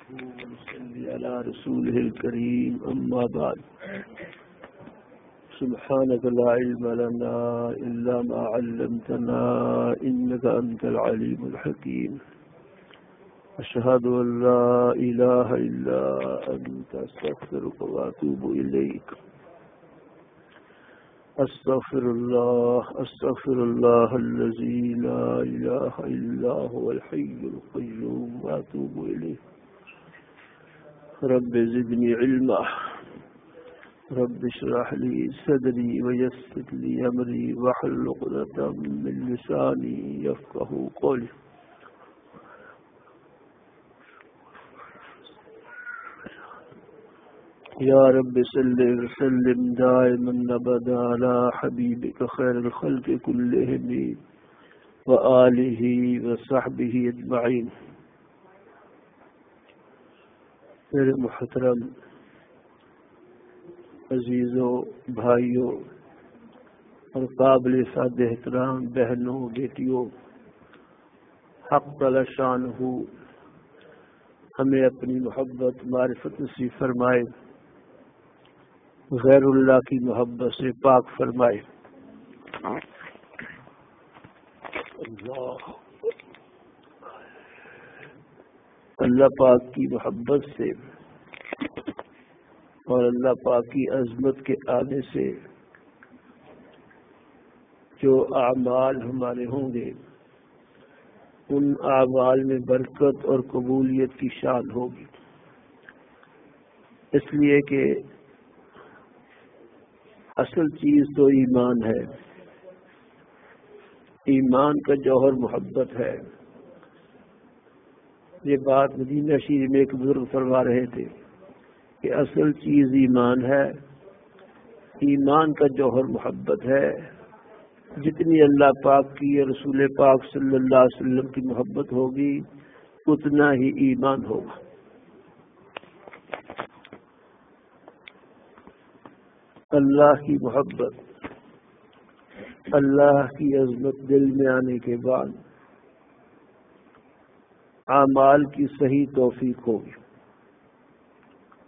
ونصلي على رسوله الكريم أما بعد سبحانك لا علم لنا إلا ما علمتنا إنك أنت العليم الحكيم أشهد أن لا إله إلا أنت أستغفرك وأتوب إليك أستغفر الله الذي لا إله إلا هو الحي القيوم وأتوب إليه رب زدني علما رب اشرح لي صدري ويسر لي أمري واحلل عقدة من لساني يفقهوا قولي يا رب صل وسلم دائما ابدا على حبيبك خير الخلق كلهم وآله وصحبه اجمعین۔ میرے محترم عزیزوں، بھائیوں اور قابل صد احترام بہنوں، بیٹیوں، حق تعالی شانہ ہمیں اپنی محبت معرفت نصیب فرمائے، غیر اللہ کی محبت سے پاک فرمائے۔ اللہ پاک کی محبت سے اور اللہ پاک کی عظمت کے آنے سے جو اعمال ہمارے ہوں گے ان اعمال میں برکت اور قبولیت کی شان ہوگی، اس لیے کہ اصل چیز تو ایمان ہے، ایمان کا جوہر محبت ہے۔ یہ بات مدینہ شریف میں ایک بزرگ فرما رہے تھے کہ اصل چیز ایمان ہے، ایمان کا جوہر محبت ہے۔ جتنی اللہ پاک کی اور رسول پاک صلی اللہ علیہ وسلم کی محبت ہوگی اتنا ہی ایمان ہوگا۔ اللہ کی محبت، اللہ کی عظمت دل میں آنے کے بعد اعمال کی صحیح توفیق ہوگی،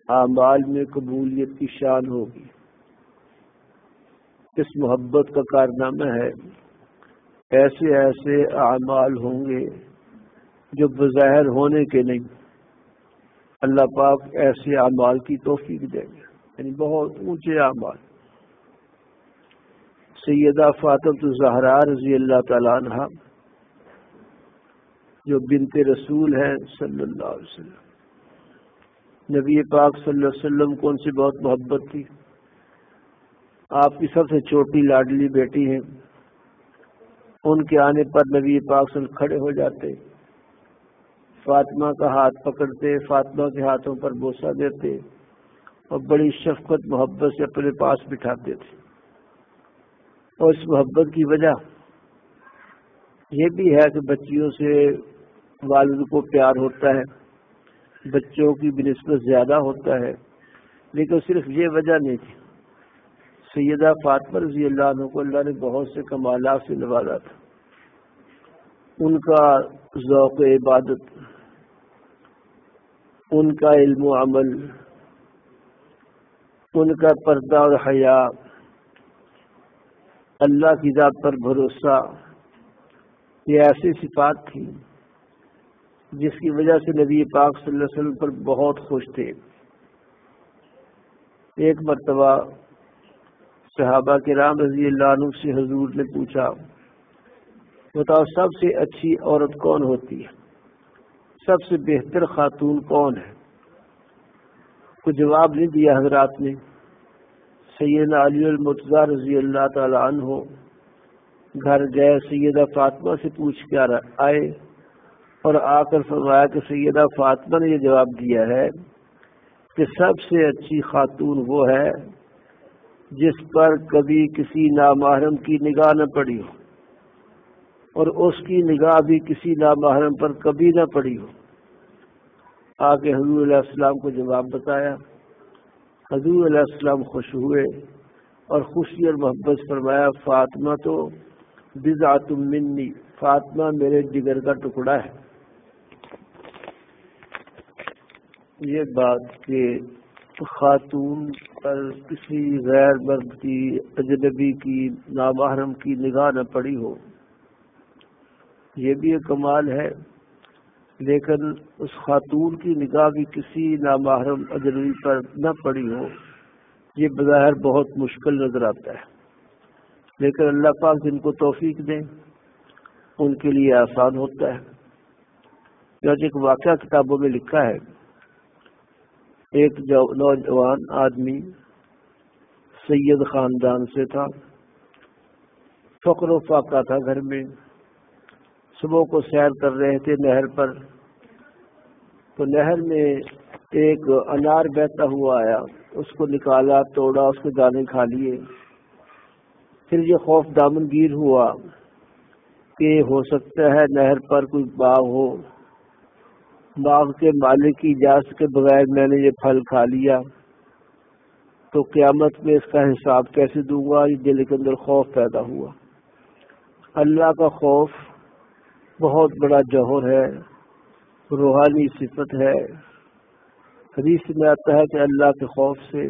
اعمال میں قبولیت کی شان ہوگی۔ اس محبت کا کارنامہ ہے ایسے ایسے اعمال ہوں گے جو بظاہر ہونے کے نہیں، اللہ پاک ایسے اعمال کی توفیق دیں گے، یعنی بہت اونچے اعمال۔ سیدہ فاطمہ الزہرا رضی اللہ تعالیٰ عنہ جو بنت رسول ہیں صلی اللہ علیہ وسلم، نبی پاک صلی اللہ علیہ وسلم کو ان سے بہت محبت تھی، آپ کی سب سے چھوٹی لاڈلی بیٹی ہیں۔ ان کے آنے پر نبی پاک صلی اللہ علیہ وسلم کھڑے ہو جاتے، فاطمہ کا ہاتھ پکڑتے، فاطمہ کے ہاتھوں پر بوسہ دیتے اور بڑی شفقت محبت سے اپنے پاس بٹھاتے تھے۔ اور اس محبت کی وجہ یہ بھی ہے کہ بچیوں سے والد کو پیار ہوتا ہے، بچوں کی بنسبت زیادہ ہوتا ہے، لیکن صرف یہ وجہ نہیں تھی۔ سیدہ فاطمہ رضی اللہ عنہ کو اللہ نے بہت سے کمالات سے نوازا تھا۔ ان کا ذوق عبادت، ان کا علم و عمل، ان کا پردہ اور حیا، اللہ کی ذات پر بھروسہ، یہ ایسی صفات تھی جس کی وجہ سے نبی پاک صلی اللہ علیہ وسلم پر بہت خوش تھے۔ ایک مرتبہ صحابہ کرام رضی اللہ عنہ سے حضور نے پوچھا، بتاؤ سب سے اچھی عورت کون ہوتی ہے، سب سے بہتر خاتون کون ہے؟ کوئی جواب نہیں دیا حضرات نے۔ سیدنا علی المرتضیٰ رضی اللہ تعالی عنہ گھر گئے، سیدہ فاطمہ سے پوچھ کر آئے اور آ کر فرمایا کہ سیدہ فاطمہ نے یہ جواب دیا ہے کہ سب سے اچھی خاتون وہ ہے جس پر کبھی کسی نامحرم کی نگاہ نہ پڑی ہو اور اس کی نگاہ بھی کسی نامحرم پر کبھی نہ پڑی ہو۔ آگے حضور علیہ السلام کو جواب بتایا، حضور علیہ السلام خوش ہوئے اور خوشی اور محبت فرمایا، فاطمہ تو بضعۃ منی، فاطمہ میرے جگر کا ٹکڑا ہے۔ یہ بات کہ خاتون پر کسی غیر مرد کی، اجنبی کی، نامحرم کی نگاہ نہ پڑی ہو، یہ بھی ایک کمال ہے، لیکن اس خاتون کی نگاہ بھی کسی نامحرم اجنبی پر نہ پڑی ہو، یہ بظاہر بہت مشکل نظر آتا ہے، لیکن اللہ پاک جن کو توفیق دیں ان کے لیے آسان ہوتا ہے۔ ایک واقعہ کتابوں میں لکھا ہے، ایک نوجوان آدمی سید خاندان سے تھا، فقر و فاقہ تھا گھر میں، صبح کو سیر کر رہے تھے نہر پر، تو نہر میں ایک انار بہتا ہوا آیا، اس کو نکالا، توڑا، اس کے دانے کھا لیے۔ پھر یہ خوف دامن گیر ہوا کہ ہو سکتا ہے نہر پر کوئی باغ ہو، باغ کے مالک کی اجازت کے بغیر میں نے یہ پھل کھا لیا تو قیامت میں اس کا حساب کیسے دوں گا؟ یہ دل کے اندر خوف پیدا ہوا۔ اللہ کا خوف بہت بڑا جوہر ہے، روحانی صفت ہے۔ حدیث میں آتا ہے کہ اللہ کے خوف سے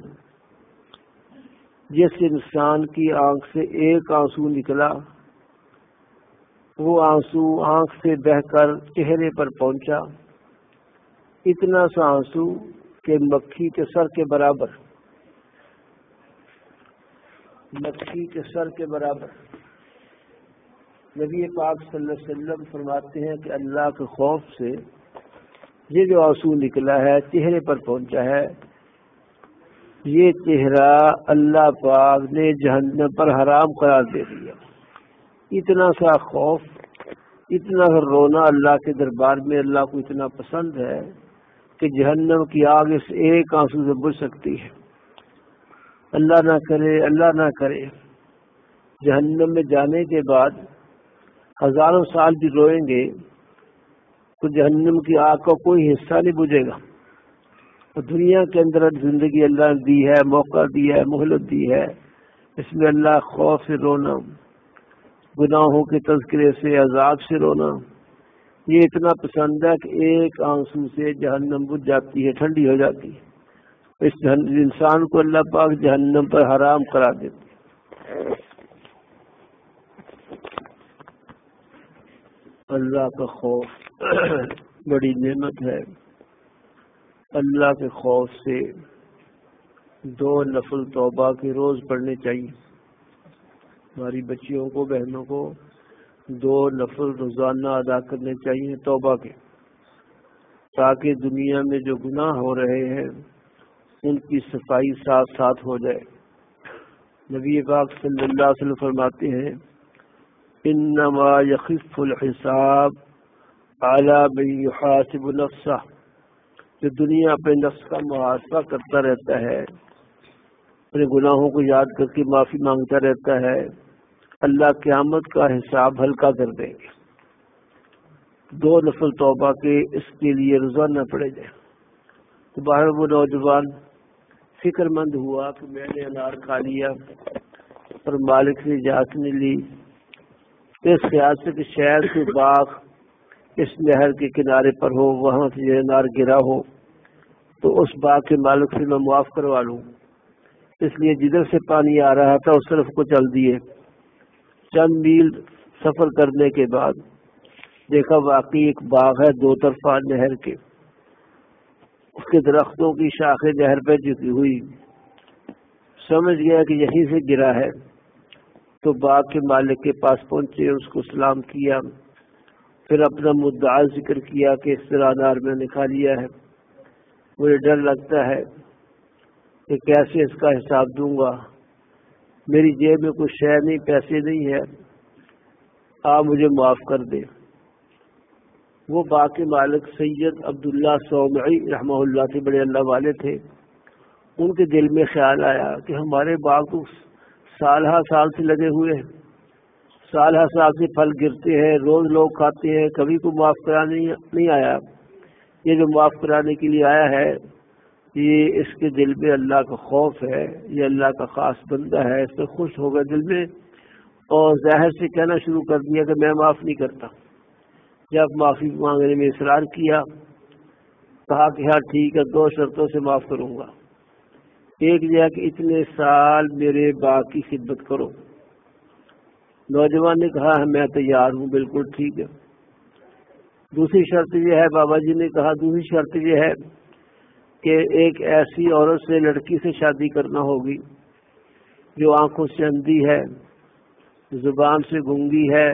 جس انسان کی آنکھ سے ایک آنسو نکلا، وہ آنسو آنکھ سے بہہ کر چہرے پر پہنچا، اتنا سا آنسو کہ مکھی کے سر کے برابر، مکھی کے سر کے برابر۔ نبی پاک صلی اللہ علیہ وسلم فرماتے ہیں کہ اللہ کے خوف سے یہ جو آنسو نکلا ہے، چہرے پر پہنچا ہے، یہ چہرہ اللہ پاک نے جہنم پر حرام قرار دے دیا۔ اتنا سا خوف، اتنا سا رونا اللہ کے دربار میں اللہ کو اتنا پسند ہے کہ جہنم کی آگ اس ایک آنسو سے بجھ سکتی ہے۔ اللہ نہ کرے، اللہ نہ کرے جہنم میں جانے کے بعد ہزاروں سال بھی روئیں گے تو جہنم کی آگ کا کوئی حصہ نہیں بجھے گا۔ تو دنیا کے اندر زندگی اللہ نے دی ہے، موقع دیا ہے، مہلت دی ہے، اس میں اللہ خوف سے رونا، گناہوں کے تذکرے سے، عذاب سے رونا، یہ اتنا پسند ہے کہ ایک آنسو سے جہنم بجھ جاتی ہے، ٹھنڈی ہو جاتی ہے۔ اس انسان کو اللہ پاک جہنم پر حرام قرار دیتے ہیں۔ اللہ کا خوف بڑی نعمت ہے۔ اللہ کے خوف سے 2 نفل توبہ کے روز پڑھنے چاہیے۔ ہماری بچیوں کو، بہنوں کو 2 نفل روزانہ ادا کرنے چاہیے توبہ کے، تاکہ دنیا میں جو گناہ ہو رہے ہیں ان کی صفائی ساتھ ساتھ ہو جائے۔ نبی پاک صلی اللہ علیہ وسلم فرماتے ہیں، انما یخف الحساب علی من یحاسب نفسہ، جو دنیا اپنے نفس کا محاسبہ کرتا رہتا ہے، اپنے گناہوں کو یاد کر کے معافی مانگتا رہتا ہے، اللہ قیامت کا حساب ہلکا کر دیں گے۔ 2 نفل توبہ کے اس کے لیے روزانہ پڑے جائیں۔ تو باہر وہ نوجوان فکر مند ہوا کہ میں نے انار کھا لیا اور مالک سے اجازت نہیں لی، اس خیال سے کہ شاید کوئی باغ اس نہر کے کنارے پر ہو، وہاں سے یہ انار گرا ہو تو اس باغ کے مالک سے میں معاف کروا لوں، اس لیے جدھر سے پانی آ رہا تھا اس طرف کو چل دیے۔ چند میل سفر کرنے کے بعد دیکھا واقعی ایک باغ ہے 2 طرفہ نہر کے، اس کے درختوں کی شاخیں نہر پہ جھکی ہوئی، سمجھ گیا کہ یہیں سے گرا ہے، تو باغ کے مالک کے پاس پہنچے، اس کو سلام کیا، پھر اپنا مدعا ذکر کیا کہ اس طرح انار میں نے کھا لیا ہے، مجھے ڈر لگتا ہے کہ کیسے اس کا حساب دوں گا، میری جیب میں کوئی شے نہیں، پیسے نہیں ہے، آپ مجھے معاف کر دیں۔ وہ باغ کے مالک سید عبداللہ صومعی رحمہ اللہ کے بڑے اللہ والے تھے، ان کے دل میں خیال آیا کہ ہمارے باغ تو سال ہر سال سے لگے ہوئے ہیں، سال ہر سال سے پھل گرتے ہیں، روز لوگ کھاتے ہیں، کبھی کو معاف کرانے نہیں آیا، یہ جو معاف کرانے کے لیے آیا ہے یہ اس کے دل میں اللہ کا خوف ہے، یہ اللہ کا خاص بندہ ہے، اس سے خوش ہو گئے دل میں، اور ظاہر سے کہنا شروع کر دیا کہ میں معاف نہیں کرتا۔ جب معافی مانگنے میں اصرار کیا کہا کہ ہاں ٹھیک ہے 2 شرطوں سے معاف کروں گا. ایک یہ ہے کہ اتنے سال میرے باغ کی خدمت کرو. نوجوان نے کہا میں تیار ہوں. بالکل ٹھیک ہے. دوسری شرط یہ ہے، بابا جی نے کہا دوسری شرط یہ ہے کہ ایک ایسی عورت سے، لڑکی سے شادی کرنا ہوگی جو آنکھوں سے اندھی ہے، زبان سے گونگی ہے،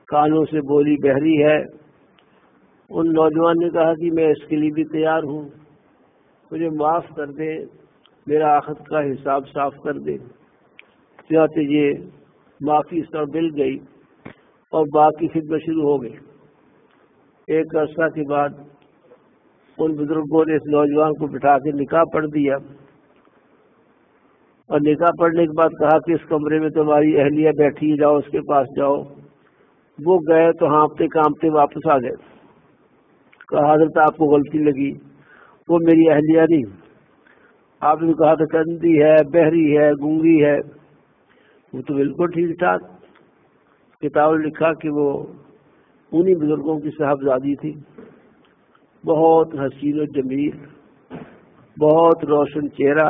کانوں سے بولی بہری ہے. ان نوجوان نے کہا کہ میں اس کے لیے بھی تیار ہوں، مجھے معاف کر دے، میرا آخرت کا حساب صاف کر دے. چنانچہ یہ معافی اس طرح مل گئی اور باقی خدمت شروع ہو گئی. ایک عرصہ کے بعد ان بزرگوں نے اس نوجوان کو بٹھا کے نکاح پڑھ دیا، اور نکاح پڑھنے کے بعد کہا کہ اس کمرے میں تمہاری اہلیہ بیٹھی، جاؤ اس کے پاس جاؤ. وہ گئے تو ہانپتے کانپتے واپس آ گئے. کہا حضرت آپ کو غلطی لگی، وہ میری اہلیہ نہیں. آپ نے کہا کہ اندھی ہے، بہری ہے، گونگی ہے. وہ تو بالکل ٹھیک ٹھاک. کتاب نے لکھا کہ وہ انہی بزرگوں کی صاحبزادی تھی، بہت حسین و جمیل، بہت روشن چہرہ.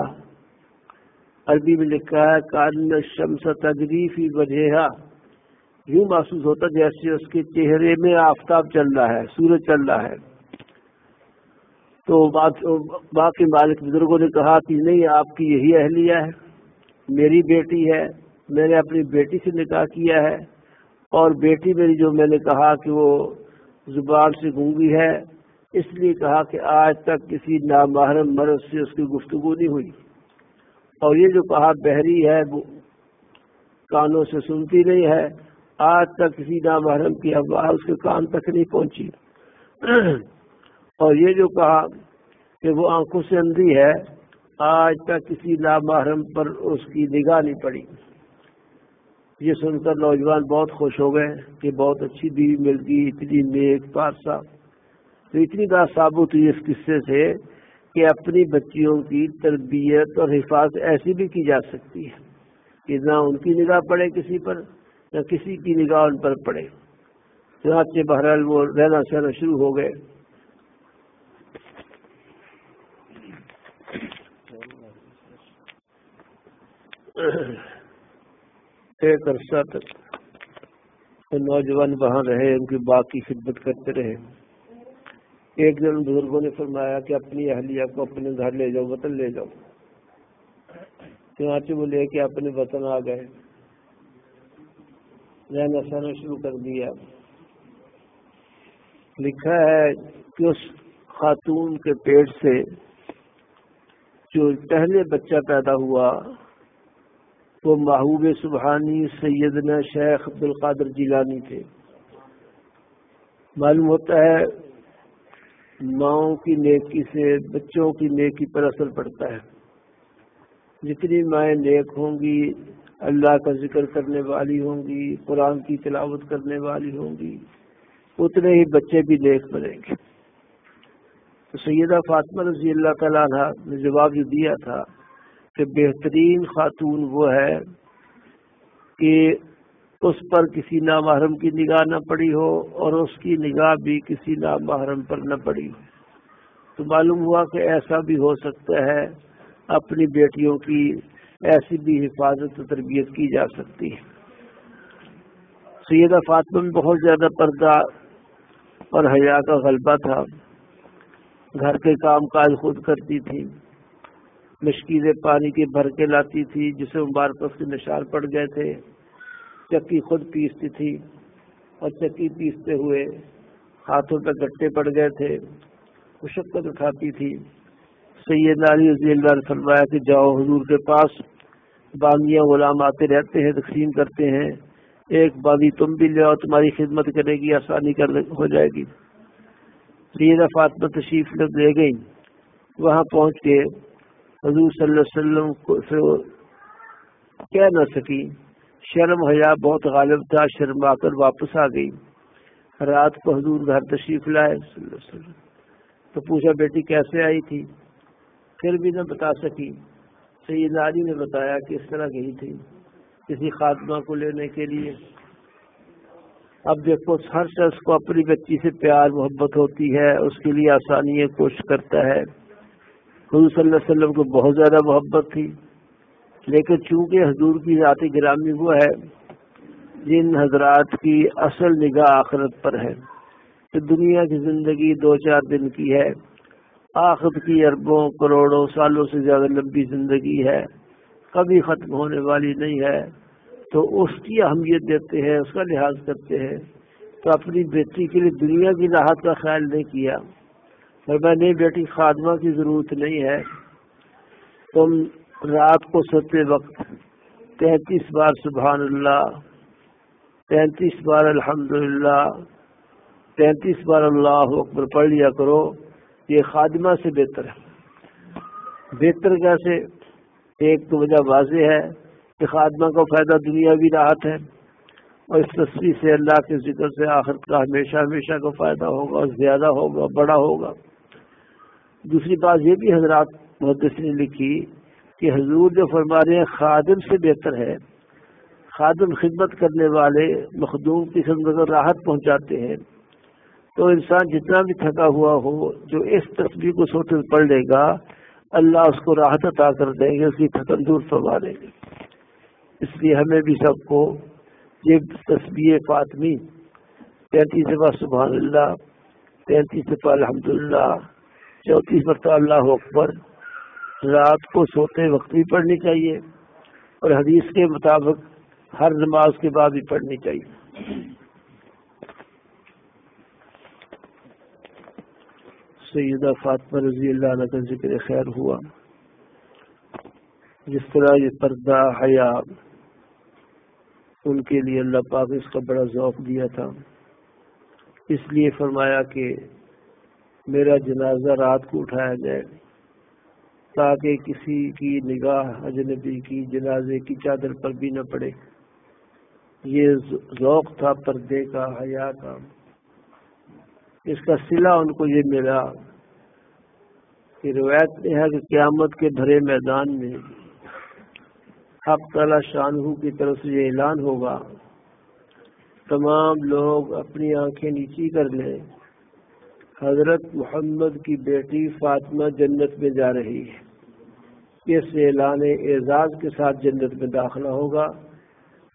عربی میں لکھا ہے کان الشمس تجری فی وجہہا، یوں محسوس ہوتا جیسے اس کے چہرے میں آفتاب چل رہا ہے، سورج چل رہا ہے. تو باقی مالک بزرگوں نے کہا کہ نہیں، آپ کی یہی اہلیہ ہے، میری بیٹی ہے، میں نے اپنی بیٹی سے نکاح کیا ہے، اور بیٹی میری جو میں نے کہا کہ وہ زبان سے گونگی ہے، اس لیے کہا کہ آج تک کسی نامحرم مرد سے اس کی گفتگو نہیں ہوئی. اور یہ جو کہا بہری ہے، کانوں سے سنتی نہیں ہے، آج تک کسی نامحرم کی آواز اس کے کان تک نہیں پہنچی. اور یہ جو کہا کہ وہ آنکھوں سے اندھی ہے، آج تک کسی نامحرم پر اس کی نگاہ نہیں پڑی. یہ سن کر نوجوان بہت خوش ہو گئے کہ بہت اچھی بیوی مل گئی، اتنی نیک پارسا. تو اتنی بات ثابت ہوئی اس قصے سے کہ اپنی بچیوں کی تربیت اور حفاظت ایسی بھی کی جا سکتی ہے کہ نہ ان کی نگاہ پڑے کسی پر، نہ کسی کی نگاہ ان پر پڑے. چنانچہ بہرحال وہ رہنا سہنا شروع ہو گئے. ایک عرصہ تک وہ نوجوان وہاں رہے، ان کی باقی خدمت کرتے رہے. ایک دن بزرگوں نے فرمایا کہ اپنی اہلیہ کو اپنے گھر لے جاؤ، وطن لے جاؤ. چنانچہ وہ لے کے اپنے وطن آ گئے، رہنا سہنا شروع کر دیا. لکھا ہے کہ اس خاتون کے پیٹ سے جو پہلے بچہ پیدا ہوا وہ محبوب سبحانی سیدنا شیخ عبدالقادر جیلانی تھے. معلوم ہوتا ہے ماؤں کی نیکی سے بچوں کی نیکی پر اثر پڑتا ہے. جتنی مائیں نیک ہوں گی، اللہ کا ذکر کرنے والی ہوں گی، قرآن کی تلاوت کرنے والی ہوں گی، اتنے ہی بچے بھی نیک بنیں گے. تو سیدہ فاطمہ رضی اللہ تعالیٰ عنہ نے جواب جو دیا تھا کہ بہترین خاتون وہ ہے کہ اس پر کسی نامحرم کی نگاہ نہ پڑی ہو اور اس کی نگاہ بھی کسی نامحرم پر نہ پڑی ہو. تو معلوم ہوا کہ ایسا بھی ہو سکتا ہے، اپنی بیٹیوں کی ایسی بھی حفاظت و تربیت کی جا سکتی ہے. سیدہ فاطمہ میں بہت زیادہ پردہ اور حیا کا غلبہ تھا. گھر کے کام کاج خود کرتی تھی، مشکیزیں پانی کے بھر کے لاتی تھی جسے مبارک اس کے نشان پڑ گئے تھے. چکی خود پیستی تھی اور چکی پیستے ہوئے ہاتھوں پہ گٹے پڑ گئے تھے، مشقت اٹھاتی تھی. سیدنا علی رضی اللہ عنہ فرمایا کہ جاؤ حضور کے پاس، باندیاں غلام آتے رہتے ہیں، تقسیم کرتے ہیں، ایک باندی تم بھی لے آؤ، تمہاری خدمت کرے گی، آسانی ہو جائے گی. سیدہ فاطمہ تشریف لے گئی. وہاں پہنچ کے حضور صلی اللہ علیہ وسلم کو کہہ نہ سکی، شرم حیا بہت غالب تھا، شرما کر واپس آ گئی. رات کو حضور گھر تشریف لائے صلی اللہ علیہ وسلم. تو پوچھا بیٹی کیسے آئی تھی؟ پھر بھی نہ بتا سکی. سیدنا علی نے بتایا کہ اس طرح گئی تھی کسی خاتمہ کو لینے کے لیے. اب دیکھو ہر شخص کو اپنی بچی سے پیار محبت ہوتی ہے، اس کے لیے آسانی کوشش کرتا ہے۔ حضور صلی اللہ علیہ وسلم کو بہت زیادہ محبت تھی، لیکن چونکہ حضور کی ذات گرامی وہ ہے جن حضرات کی اصل نگاہ آخرت پر ہے، کہ دنیا کی زندگی 2-4 دن کی ہے، آخرت کی اربوں کروڑوں سالوں سے زیادہ لمبی زندگی ہے، کبھی ختم ہونے والی نہیں ہے، تو اس کی اہمیت دیتے ہیں، اس کا لحاظ کرتے ہیں۔ تو اپنی بیٹی کے لیے دنیا کی راحت کا خیال نہیں کیا، فرمایا نہیں بیٹی خادمہ کی ضرورت نہیں ہے، تم رات کو سوتے وقت 33 بار سبحان اللہ، 33 بار الحمدللہ، 33 بار اللہ اکبر پڑھ لیا کرو، یہ خادمہ سے بہتر ہے۔ بہتر کیسے؟ ایک تو وجہ واضح ہے کہ خادمہ کا فائدہ دنیاوی راحت ہے، اور اس تصویر سے اللہ کے ذکر سے آخرت کا ہمیشہ ہمیشہ کا فائدہ ہوگا، زیادہ ہوگا، بڑا ہوگا۔ دوسری بات یہ بھی حضرات محدثین نے لکھی کہ حضور جو فرما رہے ہیں خادم سے بہتر ہے۔ خادم خدمت کرنے والے مخدوم کی خدمت میں راحت پہنچاتے ہیں، تو انسان جتنا بھی تھکا ہوا ہو جو اس تصویر کو سوچ کر پڑھ لے گا، اللہ اس کو راحت عطا کر دیں گے، اس کی تھکن دور فرما دیں گے۔ اس لیے ہمیں بھی سب کو یہ تسبیح فاطمی 33 دفعہ سبحان اللہ، 33 دفعہ الحمدللہ، 34 مرتبہ اللہ اکبر رات کو سوتے وقت بھی پڑھنی چاہیے، اور حدیث کے مطابق ہر نماز کے بعد بھی پڑھنی چاہیے۔ سیدہ فاطمہ رضی اللہ عنہ کا ذکر خیر ہوا۔ جس طرح یہ پردہ حیا ان کے لیے اللہ پاک اس کا بڑا ذوق دیا تھا، اس لیے فرمایا کہ میرا جنازہ رات کو اٹھایا جائے تاکہ کسی کی نگاہ اجنبی کی جنازے کی چادر پر بھی نہ پڑے۔ یہ ذوق تھا پردے کا، حیا کا۔ اس کا صلہ ان کو یہ ملا کہ روایت میں ہے کہ قیامت کے بھرے میدان میں حق تعالی شانہ کی طرف سے یہ اعلان ہوگا، تمام لوگ اپنی آنکھیں نیچی کر لیں، حضرت محمد کی بیٹی فاطمہ جنت میں جا رہی ہے۔ اس اعلان اعزاز کے ساتھ جنت میں داخلہ ہوگا،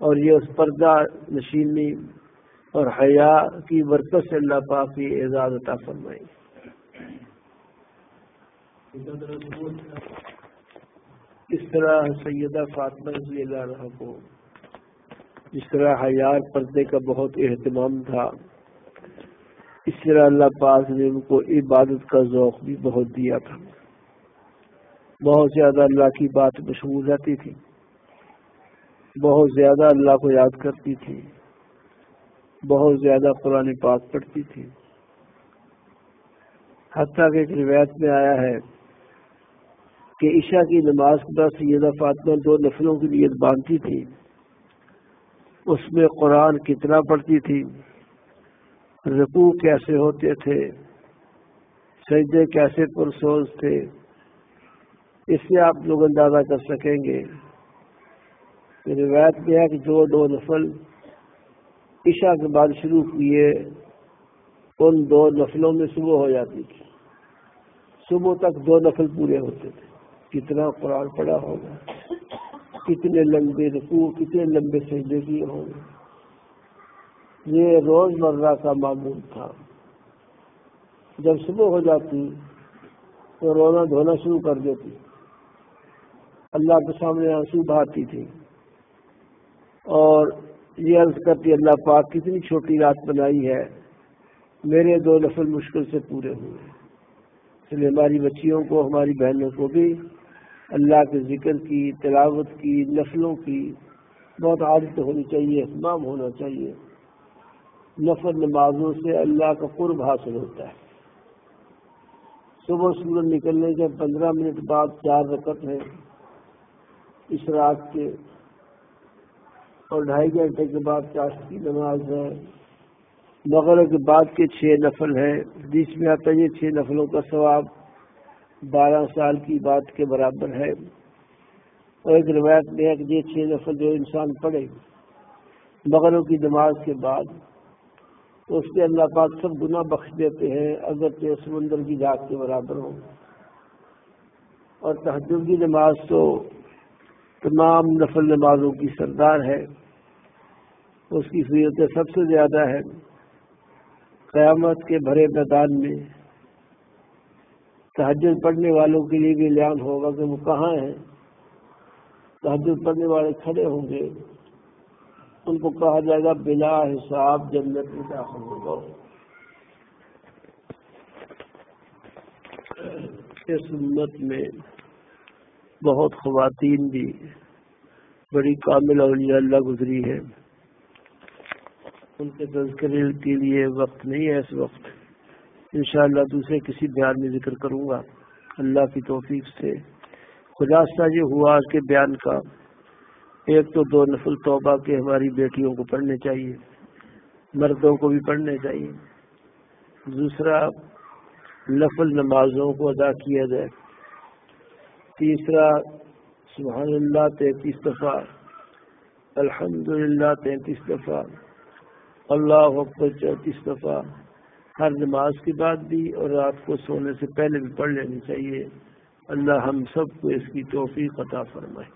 اور یہ اس پردہ نشینی اور حیا کی برکت سے اللہ پاک کی اعزاز عطا فرمائے۔ اس طرح سیدہ فاطمہ رضی اللہ عنہ کو جس طرح حیا پردے کا بہت اہتمام تھا، اس طرح اللہ پاک نے ان کو عبادت کا ذوق بھی بہت دیا تھا۔ بہت زیادہ اللہ کی بات مشغول رہتی تھی، بہت زیادہ اللہ کو یاد کرتی تھی، بہت زیادہ قرآن پاک پڑھتی تھی۔ حتیٰ کہ ایک روایت میں آیا ہے کہ عشاء کی نماز کے بعد سیدہ فاطمہ 2 نفلوں کی نیت باندھتی تھی، اس میں قرآن کتنا پڑھتی تھی، رکوع کیسے ہوتے تھے، سجدے کیسے پرسوز تھے، اس سے آپ لوگ اندازہ کر سکیں گے۔ روایت میں ہے کہ جو 2 نفل عشاء کے بعد شروع کیے، ان 2 نفلوں میں صبح ہو جاتی تھی، صبح تک 2 نفل پورے ہوتے تھے۔ کتنا قرآن پڑھا ہوگا، کتنے لمبے رکوع، کتنے لمبے سجدے کیے ہوں گے۔ یہ روزمرہ کا معمول تھا۔ جب صبح ہو جاتی تو رونا دھونا شروع کر دیتی، اللہ کے سامنے آنسو بہاتی تھی، اور یہ عرض کرتی اللہ پاک کتنی چھوٹی رات بنائی ہے، میرے 2 نفل مشکل سے پورے ہوئے۔ اس لیے ہماری بچیوں کو، ہماری بہنوں کو بھی اللہ کے ذکر کی، تلاوت کی، نفلوں کی بہت عادت ہونی چاہیے، اہتمام ہونا چاہیے۔ نفل نمازوں سے اللہ کا قرب حاصل ہوتا ہے۔ صبح سورج نکلنے کے 15 منٹ بعد 4 رکعت ہیں اشراق کے، اور 2.5 گھنٹے کے بعد چاشت کی نماز ہے، مغرب کے بعد کے 6 نفل ہیں۔ حدیث میں آتا ہے یہ 6 نفلوں کا ثواب 12 سال کی بات کے برابر ہے، اور ایک روایت میں ہے کہ یہ 6 نفل جو انسان پڑھے مغرب کی نماز کے بعد اس کے اللہ پاک سب گناہ بخش دیتے ہیں اگرچہ سمندر کی جھاگ کے برابر ہوں۔ اور تہجد کی نماز تو تمام نفل نمازوں کی سردار ہے، اس کی فضیلتیں سب سے زیادہ ہے۔ قیامت کے بھرے میدان میں تہجد پڑھنے والوں کے لیے بھی اعلان ہوگا کہ وہ کہاں ہیں۔ تہجد پڑھنے والے کھڑے ہوں گے، ان کو کہا جائے گا بلا حساب جنت میں داخل ہوگا۔ اس امت میں بہت خواتین بھی بڑی کامل اولیاء اللہ گزری ہے، ان کے تذکرے کے لیے وقت نہیں ہے اس وقت، انشاءاللہ دوسرے کسی بیان میں ذکر کروں گا اللہ کی توفیق سے۔ خلاصہ یہ ہوا آج کے بیان کا، ایک تو 2 نفل توبہ کے ہماری بیٹیوں کو پڑھنے چاہیے، مردوں کو بھی پڑھنے چاہیے۔ دوسرا نفل نمازوں کو ادا کیا جائے۔ تیسرا سبحان اللہ 33 دفعہ، الحمدللہ 33 دفعہ، اللہ اکبر 34 دفعہ ہر نماز کے بعد بھی اور رات کو سونے سے پہلے بھی پڑھ لینی چاہیے۔ اللہ ہم سب کو اس کی توفیق عطا فرمائے۔